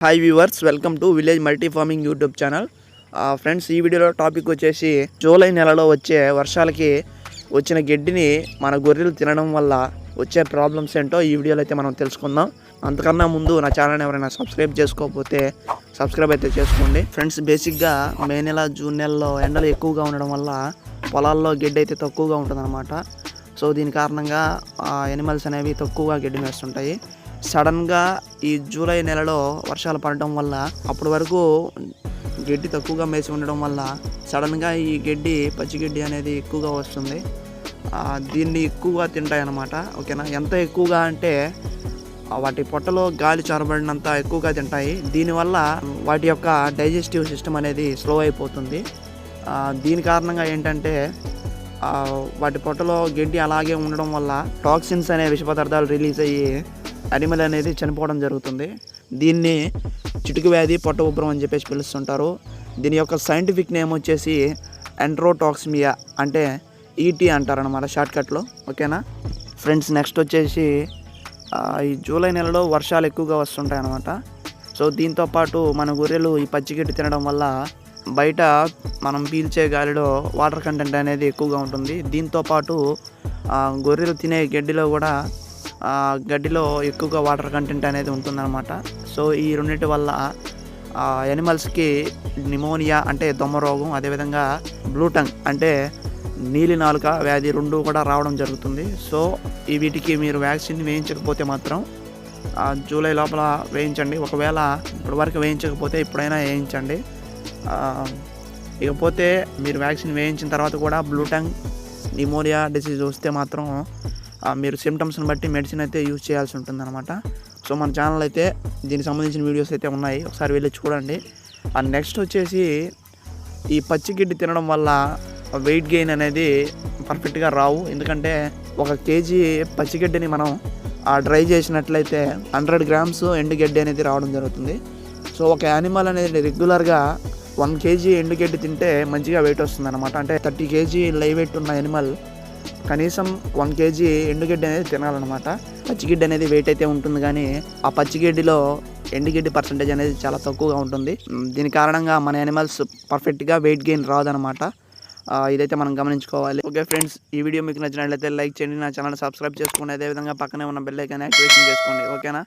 Hi viewers, welcome to village multi farming YouTube channel. Friends, ఈ వీడియోలో topic వచ్చేసి July నెలలో వచ్చే వర్షాలకి వచ్చిన గడ్డిని మన గొర్రెలు తినడం వల్ల వచ్చే ప్రాబ్లమ్స్ ఏంటో ఈ వీడియోలో అయితే మనం తెలుసుకుందాం. అంతకన్నా ముందు నా ఛానల్ని ఎవరైనా సబ్స్క్రైబ్ చేసుకోకపోతే సబ్స్క్రైబ్ అయితే చేసుకోండి. ఫ్రెండ్స్, బేసిక్గా మే నెల జూన్ నెలలో ఎండలు ఎక్కువగా ఉండడం వల్ల పొలాల్లో గడ్డి అయితే తక్కువగా ఉంటుందన్నమాట. సో దీని కారణంగా యానిమల్స్ అనేవి తక్కువగా గడ్డి వేస్తుంటాయి. సడన్గా ఈ జూలై నెలలో వర్షాలు పడడం వల్ల అప్పటి వరకు గడ్డి తక్కువగా మేసి ఉండడం వల్ల సడన్గా ఈ గడ్డి పచ్చిగడ్డి అనేది ఎక్కువగా వస్తుంది. దీన్ని ఎక్కువగా తింటాయి అన్నమాట. ఓకేనా, ఎంత ఎక్కువగా అంటే వాటి పొట్టలో గాలి చొరబడినంత ఎక్కువగా తింటాయి. దీనివల్ల వాటి యొక్క డైజెస్టివ్ సిస్టమ్ అనేది స్లో అయిపోతుంది. దీని కారణంగా ఏంటంటే వాటి పొట్టలో గడ్డి అలాగే ఉండడం వల్ల టాక్సిన్స్ అనే విష పదార్థాలు రిలీజ్ అయ్యి యానిమల్ అనేది చనిపోవడం జరుగుతుంది. దీన్ని చిటుకు వ్యాధి, పొట్ట ఉబ్బరం అని చెప్పేసి పిలుస్తుంటారు. దీని యొక్క సైంటిఫిక్ నేమ్ వచ్చేసి ఎంట్రోటాక్సిమియా, అంటే ఈటీ అంటారనమాట షార్ట్కట్లో. ఓకేనా ఫ్రెండ్స్, నెక్స్ట్ వచ్చేసి ఈ జూలై నెలలో వర్షాలు ఎక్కువగా వస్తుంటాయి అన్నమాట. సో దీంతోపాటు మన గొర్రెలు ఈ పచ్చిగడ్డి తినడం వల్ల బయట మనం పీల్చే గాలిలో వాటర్ కంటెంట్ అనేది ఎక్కువగా ఉంటుంది. దీంతోపాటు గొర్రెలు తినే గడ్డిలో కూడా గడ్డిలో ఎక్కువగా వాటర్ కంటెంట్ అనేది ఉంటుందన్నమాట. సో ఈ రెండింటి వల్ల యానిమల్స్కి నిమోనియా అంటే దొమ్మ రోగం, అదేవిధంగా బ్లూటంగ్ అంటే నీలి నాలుక వ్యాధి రెండు కూడా రావడం జరుగుతుంది. సో వీటికి మీరు వ్యాక్సిన్ వేయించకపోతే మాత్రం జూలై లోపల వేయించండి. ఒకవేళ ఇప్పటివరకు వేయించకపోతే ఇప్పుడైనా వేయించండి. ఇకపోతే మీరు వ్యాక్సిన్ వేయించిన తర్వాత కూడా బ్లూటంగ్, నిమోనియా డిసీజ్ వస్తే మాత్రం మీరు సిమ్టమ్స్ని బట్టి మెడిసిన్ అయితే యూజ్ చేయాల్సి ఉంటుంది అనమాట. సో మన ఛానల్ అయితే దీనికి సంబంధించిన వీడియోస్ అయితే ఉన్నాయి, ఒకసారి వెళ్ళి చూడండి. నెక్స్ట్ వచ్చేసి ఈ పచ్చిగడ్డి తినడం వల్ల వెయిట్ గెయిన్ అనేది పర్ఫెక్ట్గా రావు. ఎందుకంటే 1 కేజీ పచ్చిగడ్డిని మనం డ్రై చేసినట్లయితే 100 గ్రామ్స్ ఎండుగడ్డి అనేది రావడం జరుగుతుంది. సో ఒక యానిమల్ అనేది రెగ్యులర్గా 1 కేజీ ఎండుగడ్డి తింటే మంచిగా వెయిట్ వస్తుంది అనమాట. అంటే 30 కేజీ లైవ్ వెయిట్ ఉన్న యానిమల్ కనీసం 1 కేజీ ఎండుగడ్డి అనేది తినాలన్నమాట. పచ్చిగడ్డి అనేది వెయిట్ అయితే ఉంటుంది, కానీ ఆ పచ్చిగడ్డిలో ఎండుగడ్డి పర్సంటేజ్ అనేది చాలా తక్కువగా ఉంటుంది. దీని కారణంగా మన యానిమల్స్ పర్ఫెక్ట్గా వెయిట్ గెయిన్ రాదనమాట. ఇదైతే మనం గమనించుకోవాలి. ఓకే ఫ్రెండ్స్, ఈ వీడియో మీకు నచ్చినట్లయితే లైక్ చేయండి, నా ఛానల్ సబ్స్క్రైబ్ చేసుకోండి, అదేవిధంగా పక్కనే ఉన్న బెల్ ఐకాన్ యాక్టివేషన్ చేసుకోండి. ఓకేనా.